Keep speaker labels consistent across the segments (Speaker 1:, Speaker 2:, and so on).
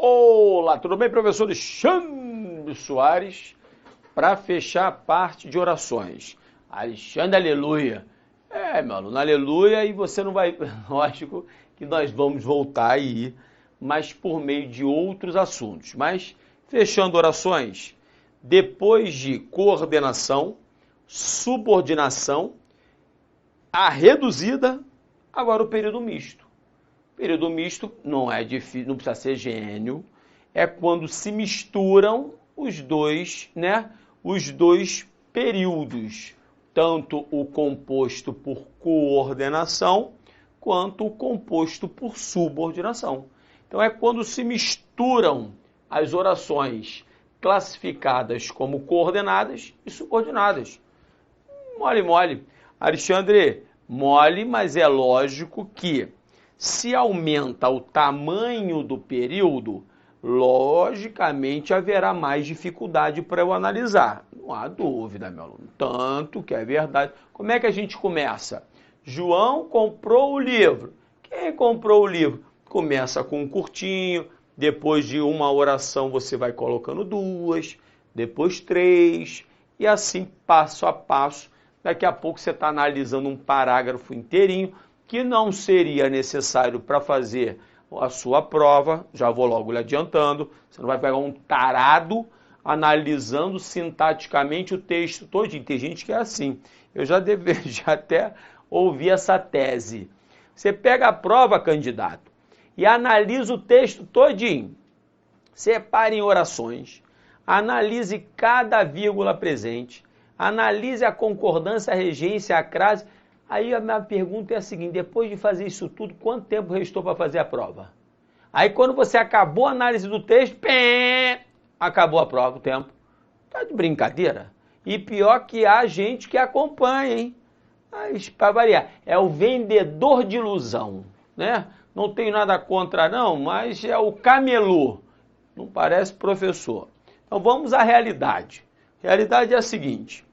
Speaker 1: Olá, tudo bem, professor Alexandre Soares? Para fechar a parte de orações. Alexandre, aleluia. Meu aluno, aleluia, e você não vai... Lógico que nós vamos voltar aí, mas por meio de outros assuntos. Mas, fechando orações, depois de coordenação, subordinação, a reduzida, agora o período misto. Período misto não é difícil, não precisa ser gênio, é quando se misturam os dois, né? Os dois períodos, tanto o composto por coordenação, quanto o composto por subordinação. Então é quando se misturam as orações classificadas como coordenadas e subordinadas. Mole, mole. Alexandre, mole, mas é lógico que se aumenta o tamanho do período, logicamente haverá mais dificuldade para eu analisar. Não há dúvida, meu aluno. Tanto que é verdade. Como é que a gente começa? João comprou o livro. Quem comprou o livro? Começa com um curtinho, depois de uma oração você vai colocando duas, depois três, e assim passo a passo. Daqui a pouco você está analisando um parágrafo inteirinho, que não seria necessário para fazer a sua prova, já vou logo lhe adiantando, você não vai pegar um tarado analisando sintaticamente o texto todinho. Tem gente que é assim, eu já até ouvi essa tese. Você pega a prova, candidato, e analisa o texto todinho, separe em orações, analise cada vírgula presente, analise a concordância, a regência, a crase. Aí a minha pergunta é a seguinte: depois de fazer isso tudo, quanto tempo restou para fazer a prova? Aí quando você acabou a análise do texto, acabou a prova, o tempo. Tá de brincadeira? E pior que há gente que acompanha, hein? Mas para variar, é o vendedor de ilusão, né? Não tenho nada contra não, mas é o camelô. Não parece professor. Então vamos à realidade. A realidade é a seguinte: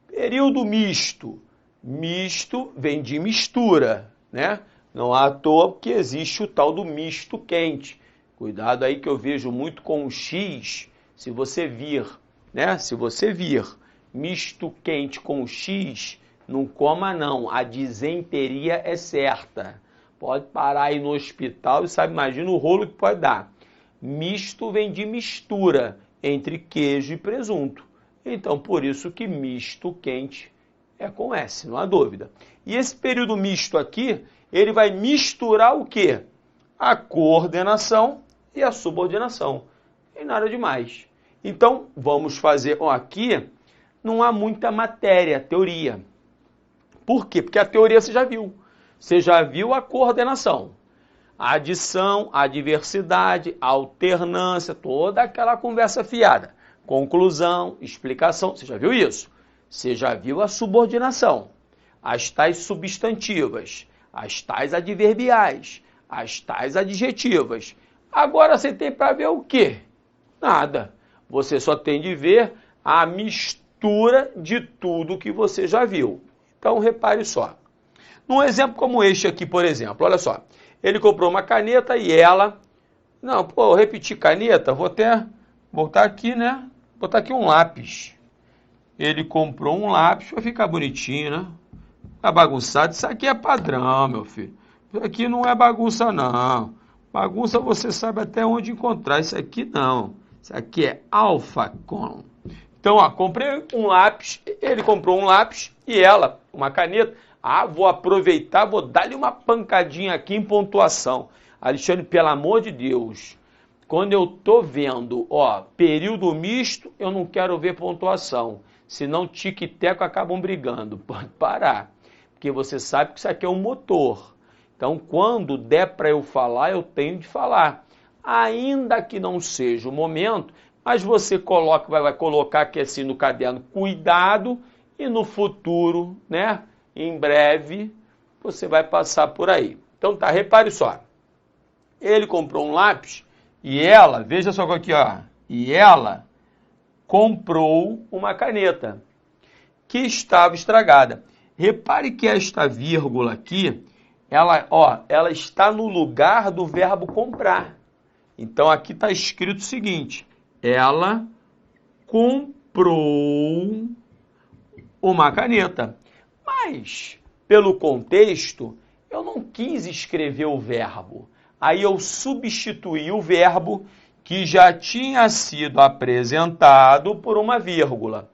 Speaker 1: período misto. Misto vem de mistura, né? Não há à toa que existe o tal do misto quente. Cuidado aí que eu vejo muito com o X, se você vir, né? Se você vir misto quente com o X, não coma não, a disenteria é certa. Pode parar aí no hospital e sabe, imagina o rolo que pode dar. Misto vem de mistura entre queijo e presunto. Então, por isso que misto quente é com S, não há dúvida. E esse período misto aqui, ele vai misturar o quê? A coordenação e a subordinação. Não tem nada demais. Então, vamos fazer... aqui não há muita matéria, teoria. Por quê? Porque a teoria você já viu. Você já viu a coordenação. A adição, a diversidade, a alternância, toda aquela conversa fiada. Conclusão, explicação, você já viu isso? Você já viu a subordinação, as tais substantivas, as tais adverbiais, as tais adjetivas. Agora você tem para ver o quê? Nada. Você só tem de ver a mistura de tudo que você já viu. Então, repare só. Num exemplo como este aqui, por exemplo, olha só. Ele comprou uma caneta e ela... Não, eu repeti caneta, vou até botar aqui, né? Botar aqui um lápis. Ele comprou um lápis para ficar bonitinho, né? Tá bagunçado. Isso aqui é padrão, meu filho. Isso aqui não é bagunça, não. Bagunça você sabe até onde encontrar. Isso aqui não. Isso aqui é Alphacon. Então, comprei um lápis. Ele comprou um lápis e ela, uma caneta. Vou aproveitar, vou dar-lhe uma pancadinha aqui em pontuação. Alexandre, pelo amor de Deus. Quando eu tô vendo, período misto, eu não quero ver pontuação. Senão tique-teco acabam brigando. Pode parar. Porque você sabe que isso aqui é um motor. Então, quando der para eu falar, eu tenho de falar. Ainda que não seja o momento, mas você vai colocar aqui assim no caderno, cuidado, e no futuro, né? Em breve, você vai passar por aí. Então tá, repare só. Ele comprou um lápis e ela, veja só aqui, e ela comprou uma caneta que estava estragada. Repare que esta vírgula aqui, ela está no lugar do verbo comprar. Então, aqui está escrito o seguinte, ela comprou uma caneta. Mas, pelo contexto, eu não quis escrever o verbo. Aí eu substituí o verbo que já tinha sido apresentado por uma vírgula.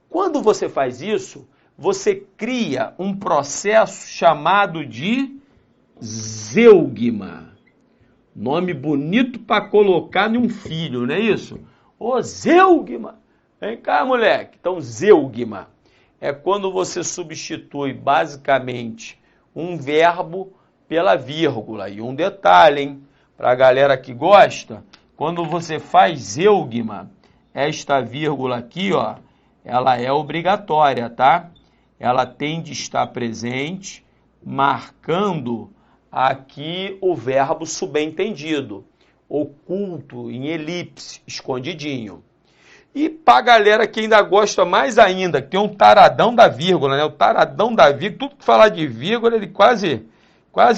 Speaker 1: Quando você faz isso, você cria um processo chamado de zeugma. Nome bonito para colocar em um filho, não é isso? Ô, zeugma! Vem cá, moleque. Então, zeugma é quando você substitui basicamente um verbo pela vírgula. E um detalhe, hein? Para a galera que gosta, quando você faz zeugma, esta vírgula aqui, ó, ela é obrigatória, tá? Ela tem de estar presente, marcando aqui o verbo subentendido, oculto, em elipse, escondidinho. E para a galera que ainda gosta mais ainda, que tem um taradão da vírgula, né? O taradão da vírgula, tudo que falar de vírgula, ele quase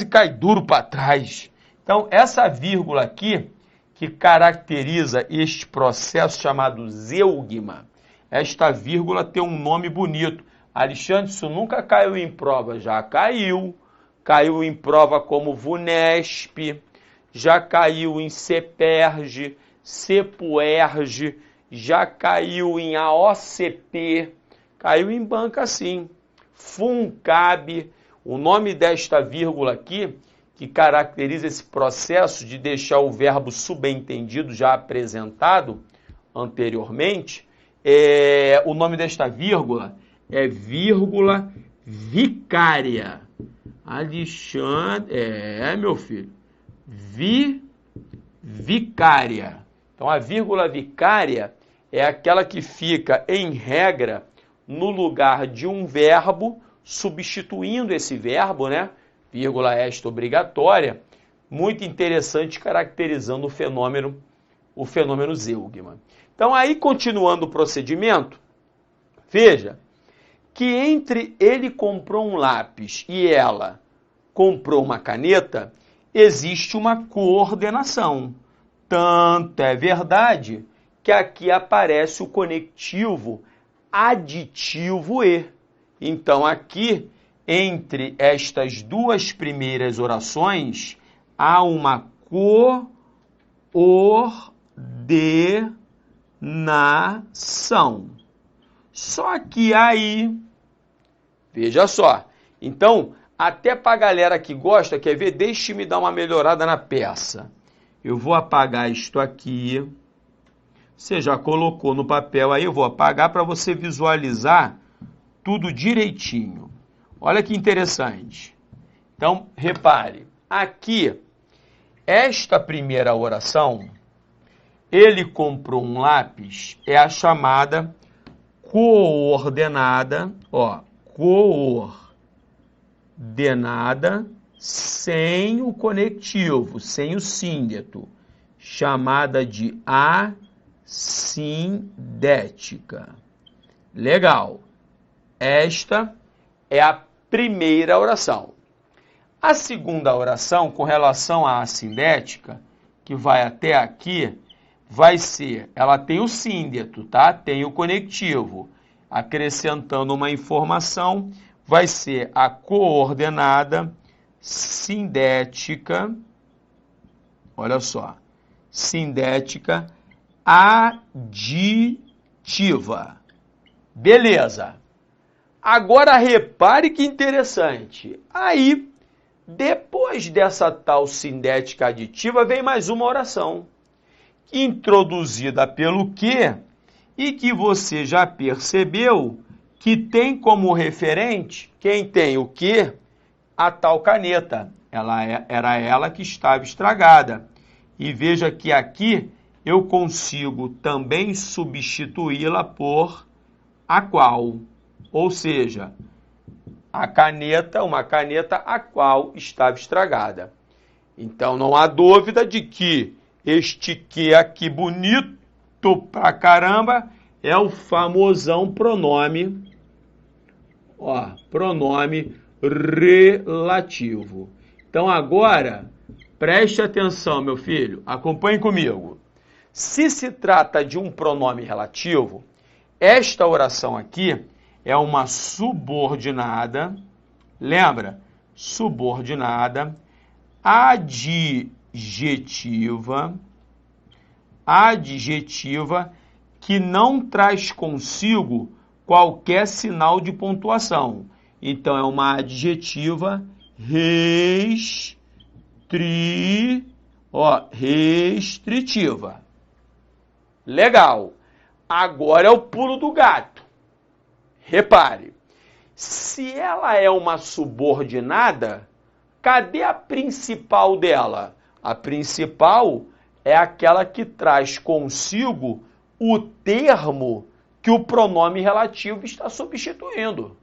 Speaker 1: cai duro para trás. Então, essa vírgula aqui, que caracteriza este processo chamado zeugma, esta vírgula tem um nome bonito. Alexandre, isso nunca caiu em prova. Já caiu. Caiu em prova como VUNESP, já caiu em CEPERJ, CEPUERJ, já caiu em AOCP, caiu em banca sim. FUNCAB, o nome desta vírgula aqui, que caracteriza esse processo de deixar o verbo subentendido já apresentado anteriormente, o nome desta vírgula é vírgula vicária. Alexandre, meu filho, vicária. Então, a vírgula vicária é aquela que fica, em regra, no lugar de um verbo, substituindo esse verbo, né? Vírgula esta obrigatória, muito interessante, caracterizando o fenômeno zeugma. Então, aí, continuando o procedimento, veja que entre ele comprou um lápis e ela comprou uma caneta, existe uma coordenação. Tanto é verdade que aqui aparece o conectivo aditivo e. Então, aqui, entre estas duas primeiras orações, há uma coordenação. Só que aí, veja só, então, até para a galera que gosta, quer ver? Deixe-me dar uma melhorada na peça. Eu vou apagar isto aqui. Você já colocou no papel aí, eu vou apagar para você visualizar tudo direitinho. Olha que interessante. Então, repare, aqui, esta primeira oração, ele comprou um lápis, é a chamada coordenada, ó, coordenada sem o conectivo, sem o síndeto, chamada de assindética. Legal. Esta é a primeira oração. A segunda oração, com relação à assindética, que vai até aqui, vai ser, ela tem o síndeto, tá? Tem o conectivo. Acrescentando uma informação, vai ser a coordenada sindética, olha só, sindética aditiva. Beleza. Agora repare que interessante. Aí, depois dessa tal sindética aditiva, vem mais uma oração, introduzida pelo que, e que você já percebeu que tem como referente, quem tem o que? A tal caneta. Era ela que estava estragada. E veja que aqui eu consigo também substituí-la por a qual. Ou seja, a caneta, uma caneta a qual estava estragada. Então não há dúvida de que este que aqui bonito pra caramba é o famosão pronome, ó, pronome relativo. Então agora Preste atenção, meu filho, acompanhe comigo. Se se trata de um pronome relativo, esta oração aqui é uma subordinada, lembra? Subordinada, adjetiva, que não traz consigo qualquer sinal de pontuação. Então, é uma adjetiva restritiva. Legal. Agora é o pulo do gato. Repare, se ela é uma subordinada, cadê a principal dela? A principal é aquela que traz consigo o termo que o pronome relativo está substituindo.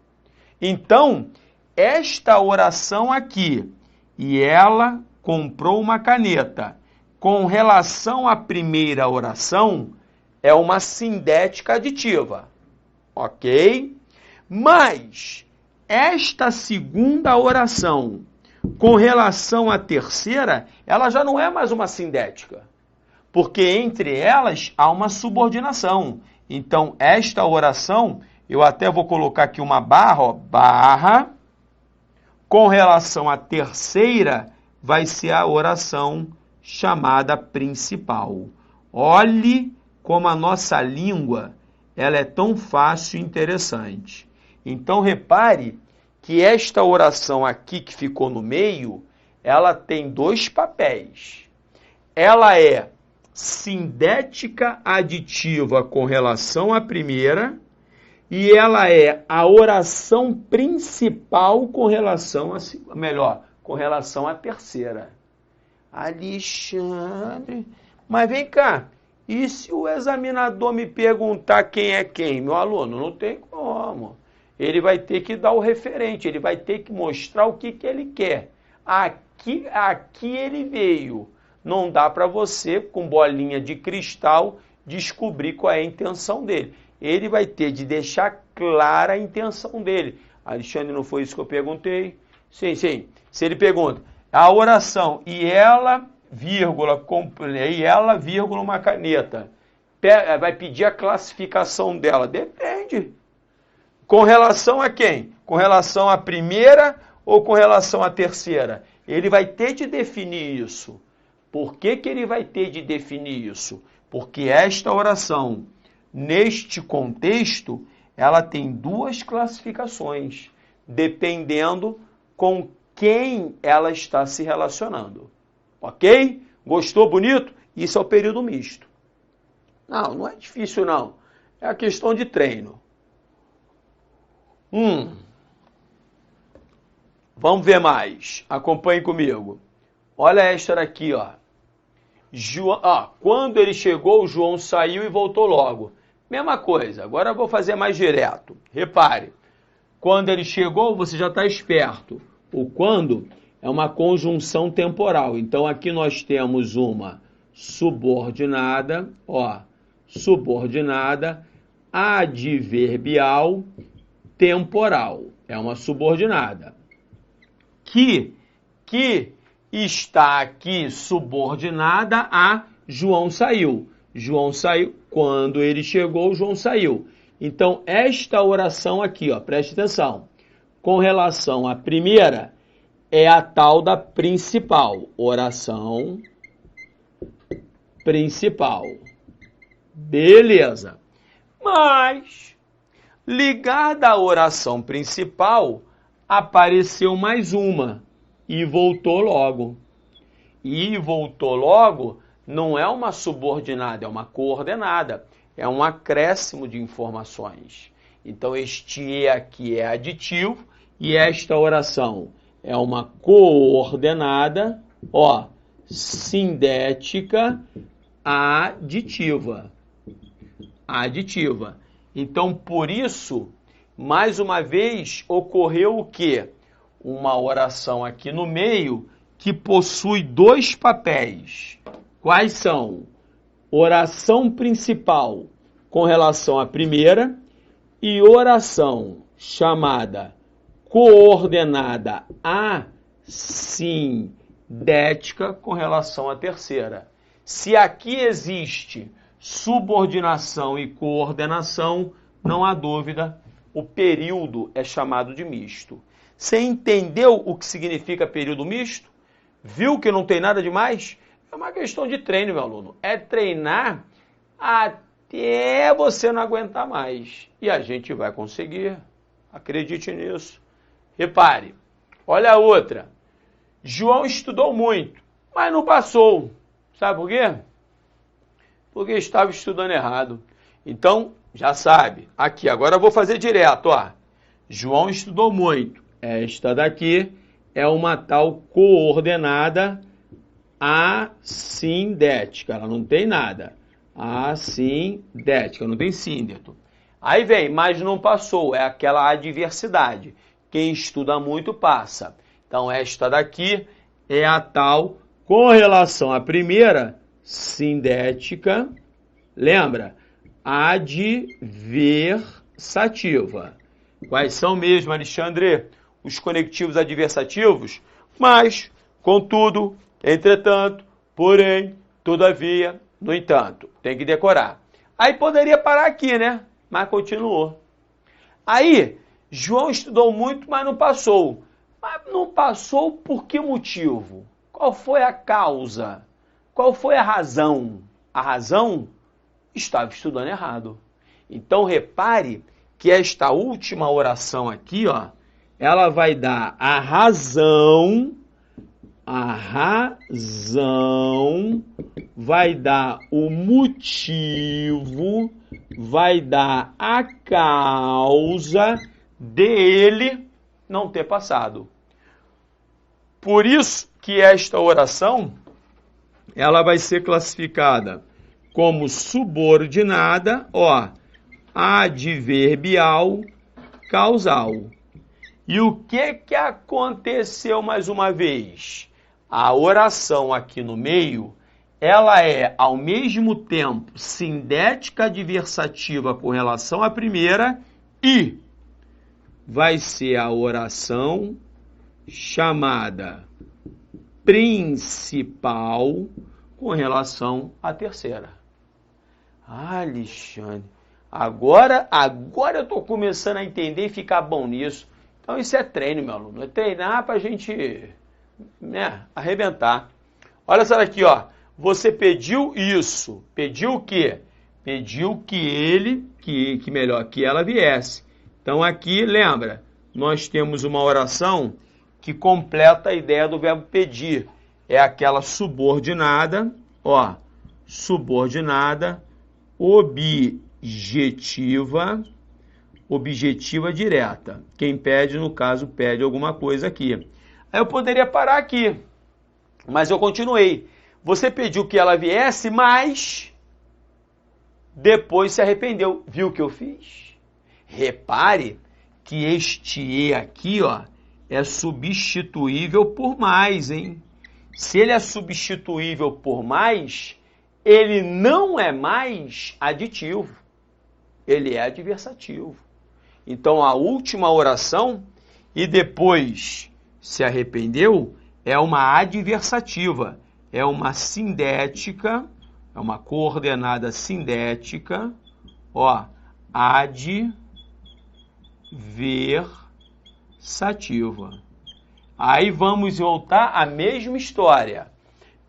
Speaker 1: Então, esta oração aqui, e ela comprou uma caneta, com relação à primeira oração, é uma sindética aditiva, ok? Mas esta segunda oração, com relação à terceira, ela já não é mais uma sindética, porque entre elas há uma subordinação. Então, esta oração, eu até vou colocar aqui uma barra, ó, barra, com relação à terceira, vai ser a oração chamada principal. Olhe como a nossa língua, ela é tão fácil e interessante. Então, repare que esta oração aqui que ficou no meio, ela tem dois papéis. Ela é sindética aditiva com relação à primeira e ela é a oração principal com relação a, com relação à terceira. Alexandre, mas vem cá, e se o examinador me perguntar quem é quem? Meu aluno, não tem como. Ele vai ter que dar o referente, ele vai ter que mostrar o que ele quer. Aqui ele veio. Não dá para você, com bolinha de cristal, descobrir qual é a intenção dele. Ele vai ter de deixar clara a intenção dele. Alexandre, não foi isso que eu perguntei? Sim. Se ele pergunta, a oração, e ela, vírgula, uma caneta, vai pedir a classificação dela. Depende. Com relação a quem? Com relação à primeira ou com relação à terceira? Ele vai ter de definir isso. Por que ele vai ter de definir isso? Porque esta oração, neste contexto, ela tem duas classificações, dependendo com quem ela está se relacionando. Ok? Gostou? Bonito? Isso é o período misto. Não é difícil não. É a questão de treino. Vamos ver mais. Acompanhe comigo. Olha esta aqui, ó. Quando ele chegou, João saiu e voltou logo. Mesma coisa, agora eu vou fazer mais direto. Repare, quando ele chegou, você já está esperto. O quando é uma conjunção temporal. Então, aqui nós temos uma subordinada, subordinada adverbial temporal. É uma subordinada. Que está aqui subordinada a João saiu. João saiu. Quando ele chegou, João saiu. Então, esta oração aqui, preste atenção. Com relação à primeira, é a tal da principal. Oração principal. Beleza. Mas, ligada à oração principal, apareceu mais uma. E voltou logo. E voltou logo não é uma subordinada, é uma coordenada. É um acréscimo de informações. Então, este E aqui é aditivo e esta oração é uma coordenada, sindética aditiva. Então, por isso, mais uma vez, ocorreu o quê? Uma oração aqui no meio que possui dois papéis. Quais são? Oração principal com relação à primeira e oração chamada coordenada dética com relação à terceira. Se aqui existe subordinação e coordenação, não há dúvida, o período é chamado de misto. Você entendeu o que significa período misto? Viu que não tem nada demais? É uma questão de treino, meu aluno. É treinar até você não aguentar mais. E a gente vai conseguir. Acredite nisso. Repare, olha a outra. João estudou muito, mas não passou. Sabe por quê? Porque estava estudando errado. Então, já sabe. Aqui, agora eu vou fazer direto, ó. João estudou muito. Esta daqui é uma tal coordenada assindética. Ela não tem nada. Assindética, não tem síndeto. Aí vem, mas não passou. É aquela adversidade. Quem estuda muito passa. Então, esta daqui é a tal, com relação à primeira, sindética. Lembra? Adversativa. Quais são mesmo, Alexandre? Os conectivos adversativos? Mas, contudo, entretanto, porém, todavia, no entanto. Tem que decorar. Aí poderia parar aqui, né? Mas continuou. Aí, João estudou muito, mas não passou. Mas não passou por que motivo? Qual foi a causa? Qual foi a razão? A razão? Estava estudando errado. Então, repare que esta última oração aqui, ó, ela vai dar a razão, vai dar o motivo, vai dar a causa dele não ter passado. Por isso que esta oração, ela vai ser classificada como subordinada, ó, adverbial causal. E o que aconteceu mais uma vez? A oração aqui no meio, ela é ao mesmo tempo sindética adversativa com relação à primeira e vai ser a oração chamada principal com relação à terceira. Ah, Alexandre, agora eu estou começando a entender e ficar bom nisso. Então isso é treino, meu aluno. É treinar para a gente, né, arrebentar. Olha só aqui, ó. Você pediu isso. Pediu o quê? Pediu que ela viesse. Então aqui, lembra, nós temos uma oração que completa a ideia do verbo pedir. É aquela subordinada, ó, subordinada, objetiva direta. Quem pede, no caso, pede alguma coisa aqui. Aí eu poderia parar aqui, mas eu continuei. Você pediu que ela viesse, mas depois se arrependeu. Viu o que eu fiz? Repare que este E aqui, ó, é substituível por mais, hein? Se ele é substituível por mais, ele não é mais aditivo. Ele é adversativo. Então, a última oração, e depois se arrependeu, é uma adversativa. É uma sindética, é uma coordenada sindética, ó, adversativa. Aí vamos voltar à mesma história.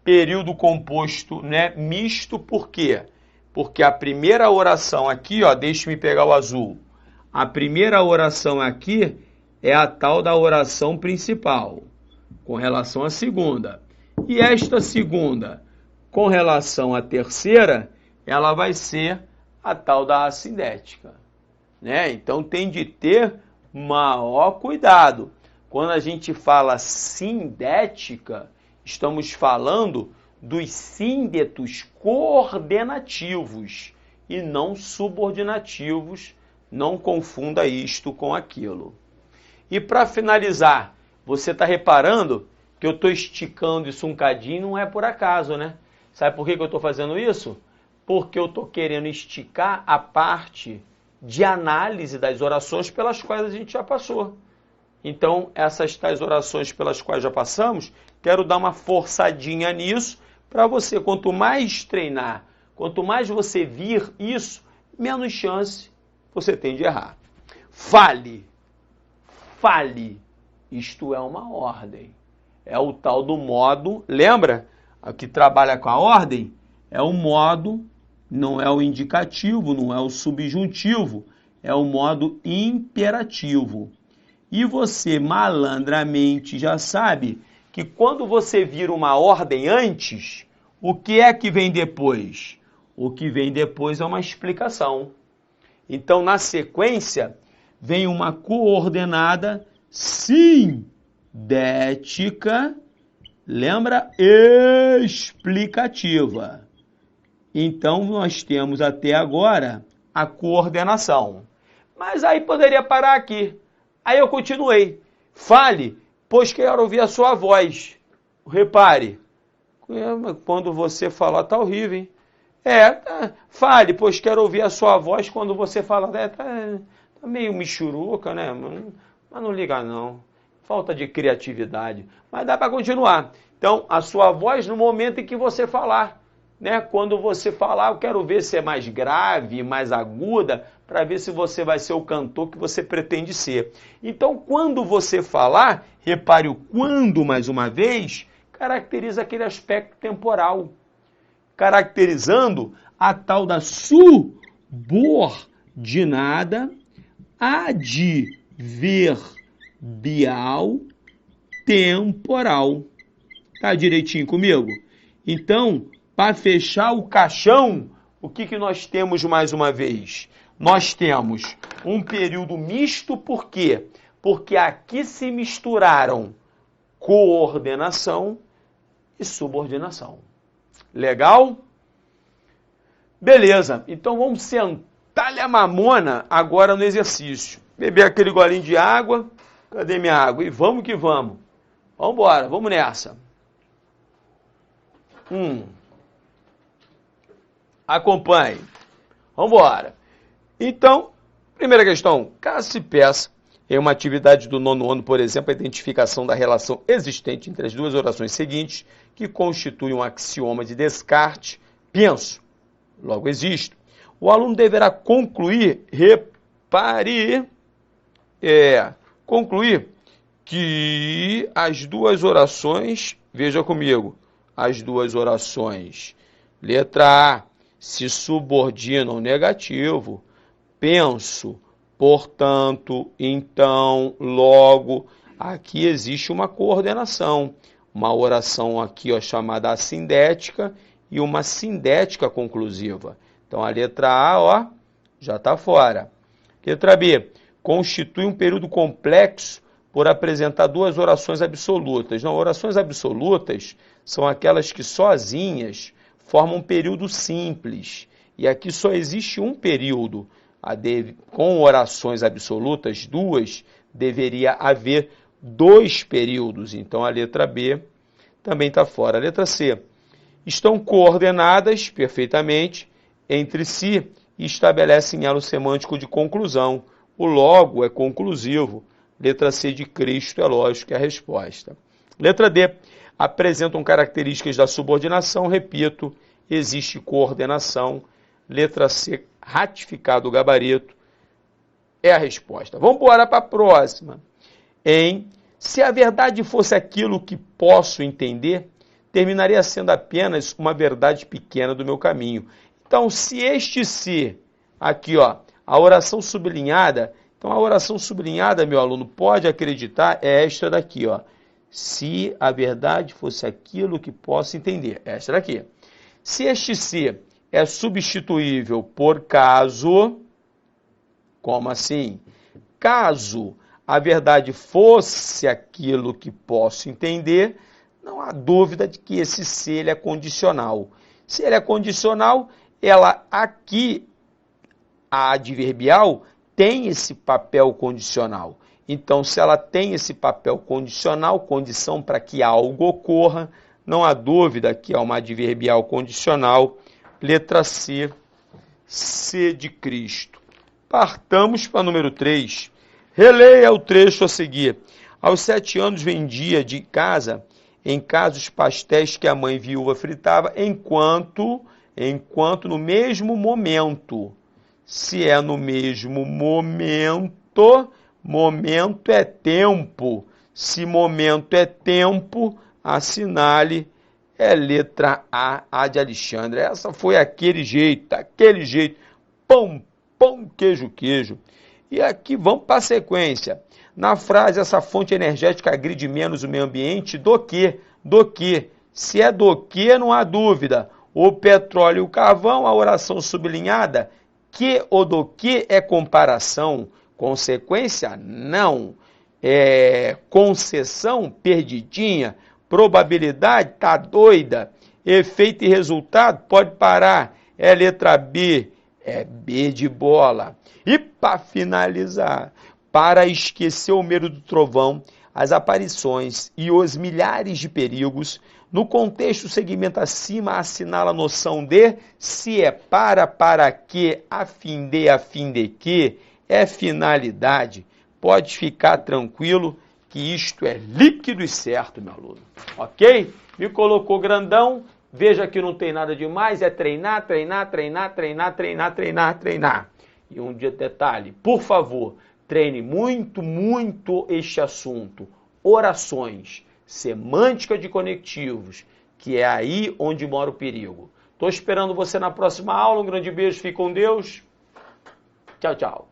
Speaker 1: Período composto, né, misto, por quê? Porque a primeira oração aqui, ó, deixa-me pegar o azul. A primeira oração aqui é a tal da oração principal, com relação à segunda. E esta segunda, com relação à terceira, ela vai ser a tal da assindética, né? Então tem de ter maior cuidado. Quando a gente fala sindética, estamos falando dos síndetos coordenativos e não subordinativos. Não confunda isto com aquilo. E para finalizar, você está reparando que eu estou esticando isso um cadinho, não é por acaso, né? Sabe por que eu estou fazendo isso? Porque eu estou querendo esticar a parte de análise das orações pelas quais a gente já passou. Então, essas tais orações pelas quais já passamos, quero dar uma forçadinha nisso, para você, quanto mais treinar, quanto mais você vir isso, menos chance você tem de errar. Fale. Fale. Isto é uma ordem. É o tal do modo, lembra? O que trabalha com a ordem é o modo, não é o indicativo, não é o subjuntivo, é o modo imperativo. E você malandramente já sabe que quando você vira uma ordem antes, o que é que vem depois? O que vem depois é uma explicação. Então, na sequência, vem uma coordenada sindética, lembra? Explicativa. Então, nós temos até agora a coordenação. Mas aí poderia parar aqui. Aí eu continuei. Fale, pois quero ouvir a sua voz. Repare, quando você falar, tá horrível, hein? Fale, pois quero ouvir a sua voz quando você fala. Tá meio michuruca, né? Mas não liga não. Falta de criatividade. Mas dá para continuar. Então, a sua voz no momento em que você falar. Né? Quando você falar, eu quero ver se é mais grave, mais aguda, para ver se você vai ser o cantor que você pretende ser. Então, quando você falar, repare o quando mais uma vez, caracteriza aquele aspecto temporal, caracterizando a tal da subordinada adverbial temporal. Tá direitinho comigo? Então, para fechar o caixão, o que nós temos mais uma vez? Nós temos um período misto, por quê? Porque aqui se misturaram coordenação e subordinação. Legal? Beleza, então vamos sentar-lhe a mamona agora no exercício. Beber aquele golinho de água. Cadê minha água? E vamos que vamos. Vamos embora, vamos nessa. Acompanhe. Vamos embora. Então, primeira questão. Caso se peça em uma atividade do 9º ano, por exemplo, a identificação da relação existente entre as duas orações seguintes, que constituem um axioma de Descartes, penso, logo existo. O aluno deverá concluir, concluir que as duas orações, veja comigo, as duas orações, letra A, se subordinam ao negativo, penso, portanto, então, logo, aqui existe uma coordenação, uma oração aqui ó, chamada assindética e uma sindética conclusiva. Então, a letra A, ó, já está fora. Letra B, constitui um período complexo por apresentar duas orações absolutas. Não, orações absolutas são aquelas que sozinhas formam um período simples. E aqui só existe um período. Com orações absolutas, duas, deveria haver dois períodos. Então, a letra B também está fora. A letra C, estão coordenadas perfeitamente entre si e estabelecem elo semântico de conclusão. O logo é conclusivo. Letra C de Cristo é lógico, é a resposta. Letra D, apresentam características da subordinação, repito, existe coordenação. Letra C, ratificado o gabarito, é a resposta. Vamos embora para a próxima. Se a verdade fosse aquilo que posso entender, terminaria sendo apenas uma verdade pequena do meu caminho. Então, se este se, aqui ó, a oração sublinhada, então a oração sublinhada, meu aluno, pode acreditar, é esta daqui, ó. Se a verdade fosse aquilo que posso entender, esta daqui. Se este se é substituível por caso, como assim? Caso a verdade fosse aquilo que posso entender, não há dúvida de que esse se ele é condicional. Se ele é condicional, ela aqui, a adverbial, tem esse papel condicional. Então, se ela tem esse papel condicional, condição para que algo ocorra, não há dúvida que é uma adverbial condicional. Letra C, C de Cristo. Partamos para o número 3. Releia o trecho a seguir. Aos 7 anos vendia de casa em casa os pastéis que a mãe viúva fritava, enquanto no mesmo momento, se é no mesmo momento, momento é tempo. Se momento é tempo, assinale é letra A de Alexandre. Essa foi aquele jeito, pão, pão, queijo, queijo. E aqui vamos para a sequência. Na frase, essa fonte energética agride menos o meio ambiente do que. Se é do que, não há dúvida. O petróleo e o carvão, a oração sublinhada, que ou do que é comparação. Consequência, não. Concessão, perdidinha. Probabilidade, tá doida. Efeito e resultado, pode parar. É letra B, é B de bola. E para finalizar, para esquecer o medo do trovão, as aparições e os milhares de perigos, no contexto o segmento acima assinala a noção de se é para que, a fim de que, é finalidade. Pode ficar tranquilo que isto é líquido e certo, meu aluno. Ok? Me colocou grandão, veja que não tem nada demais, é treinar. E um detalhe, por favor, treine muito este assunto. Orações, semântica de conectivos, que é aí onde mora o perigo. Estou esperando você na próxima aula. Um grande beijo, fique com Deus. Tchau, tchau.